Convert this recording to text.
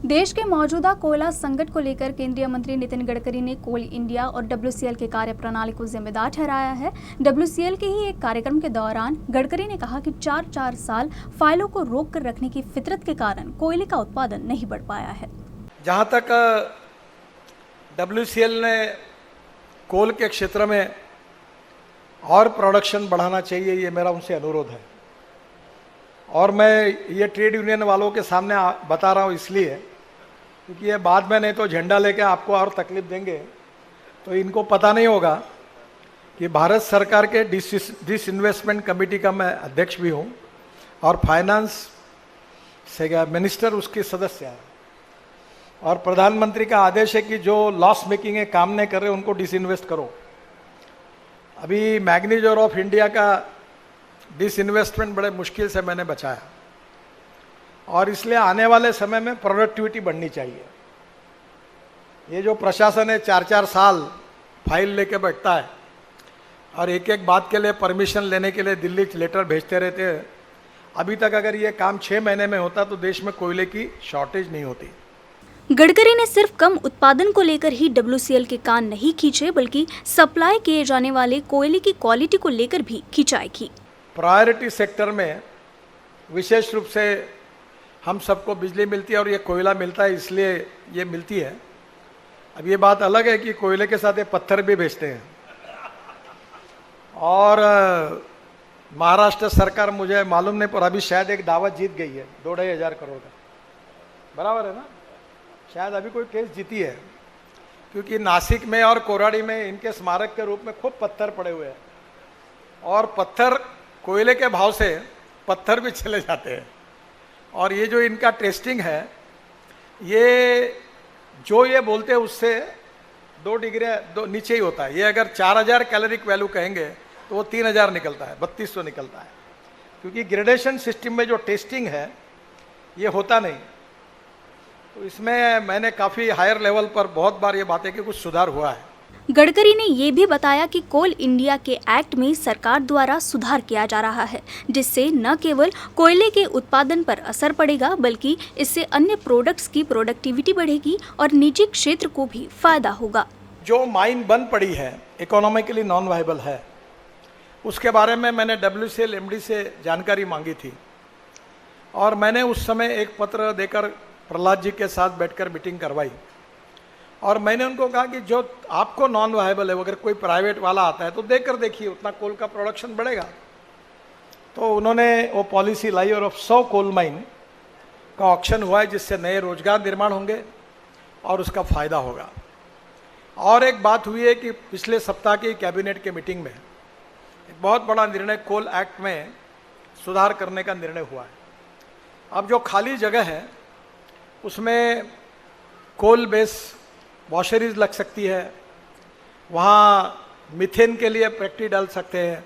देश के मौजूदा कोयला संकट को लेकर केंद्रीय मंत्री नितिन गडकरी ने कोल इंडिया और डब्ल्यूसीएल के कार्यप्रणाली को जिम्मेदार ठहराया है। डब्ल्यूसीएल के ही एक कार्यक्रम के दौरान गडकरी ने कहा कि 4 साल फाइलों को रोक कर रखने की फितरत के कारण कोयले का उत्पादन नहीं बढ़ पाया है। जहां तक डब्ल्यूसीएल ने कोल के क्षेत्र में और प्रोडक्शन बढ़ाना चाहिए, ये मेरा उनसे अनुरोध है। और मैं ये ट्रेड यूनियन वालों के सामने बता रहा हूँ इसलिए क्योंकि ये बाद में नहीं तो झंडा लेके आपको और तकलीफ देंगे, तो इनको पता नहीं होगा कि भारत सरकार के डिसइन्वेस्टमेंट कमेटी का मैं अध्यक्ष भी हूँ और फाइनेंस से मिनिस्टर उसके सदस्य हैं। और प्रधानमंत्री का आदेश है कि जो लॉस मेकिंग है, काम नहीं कर रहे, उनको डिसइन्वेस्ट करो। अभी मैग्नीज्योर ऑफ इंडिया का डिसइन्वेस्टमेंट बड़े मुश्किल से मैंने बचाया और इसलिए आने वाले समय में प्रोडक्टिविटी बढ़नी चाहिए। ये जो प्रशासन है 4 साल फाइल लेके बैठता है और एक एक बात के लिए परमिशन लेने के लिए दिल्ली लेटर भेजते रहते हैं। अभी तक अगर ये काम 6 महीने में होता तो देश में कोयले की शॉर्टेज नहीं होती। गडकरी ने सिर्फ कम उत्पादन को लेकर ही डब्ल्यूसीएल के कान नहीं खींचे, बल्कि सप्लाई किए जाने वाले कोयले की क्वालिटी को लेकर भी खिंचाई की। प्रायोरिटी सेक्टर में विशेष रूप से हम सबको बिजली मिलती है और ये कोयला मिलता है, इसलिए ये मिलती है। अब ये बात अलग है कि कोयले के साथ ये पत्थर भी बेचते हैं। और महाराष्ट्र सरकार, मुझे मालूम नहीं पर अभी शायद एक दावत जीत गई है 2-2.5 हज़ार करोड़ का, बराबर है ना? शायद अभी कोई केस जीती है क्योंकि नासिक में और कोराड़ी में इनके स्मारक के रूप में खूब पत्थर पड़े हुए हैं और पत्थर कोयले के भाव से पत्थर भी चले जाते हैं। और ये जो इनका टेस्टिंग है, ये जो ये बोलते हैं उससे 2 डिग्री नीचे ही होता है। ये अगर 4000 कैलोरिक वैल्यू कहेंगे तो वो 3000 निकलता है, 3200 निकलता है, क्योंकि ग्रेडेशन सिस्टम में जो टेस्टिंग है ये होता नहीं। तो इसमें मैंने काफ़ी हायर लेवल पर बहुत बार ये बातें कि कुछ सुधार हुआ है। गडकरी ने ये भी बताया कि कोल इंडिया के एक्ट में सरकार द्वारा सुधार किया जा रहा है, जिससे न केवल कोयले के उत्पादन पर असर पड़ेगा, बल्कि इससे अन्य प्रोडक्ट्स की प्रोडक्टिविटी बढ़ेगी और निजी क्षेत्र को भी फायदा होगा। जो माइन बंद पड़ी है, इकोनॉमिकली नॉन वायबल है, उसके बारे में मैंने डब्ल्यूसीएल एमडी से जानकारी मांगी थी और मैंने उस समय एक पत्र देकर प्रहलाद जी के साथ बैठकर मीटिंग करवाई और मैंने उनको कहा कि जो आपको नॉन वायबल है, अगर कोई प्राइवेट वाला आता है तो देखकर देखिए, उतना कोल का प्रोडक्शन बढ़ेगा। तो उन्होंने वो पॉलिसी लाई और 100 कोल माइन का ऑक्शन हुआ है, जिससे नए रोजगार निर्माण होंगे और उसका फ़ायदा होगा। और एक बात हुई है कि पिछले सप्ताह की कैबिनेट के मीटिंग में एक बहुत बड़ा निर्णय कोल एक्ट में सुधार करने का निर्णय हुआ है। अब जो खाली जगह है उसमें कोल बेस वॉशरीज लग सकती है, वहाँ मीथेन के लिए फैक्ट्री डाल सकते हैं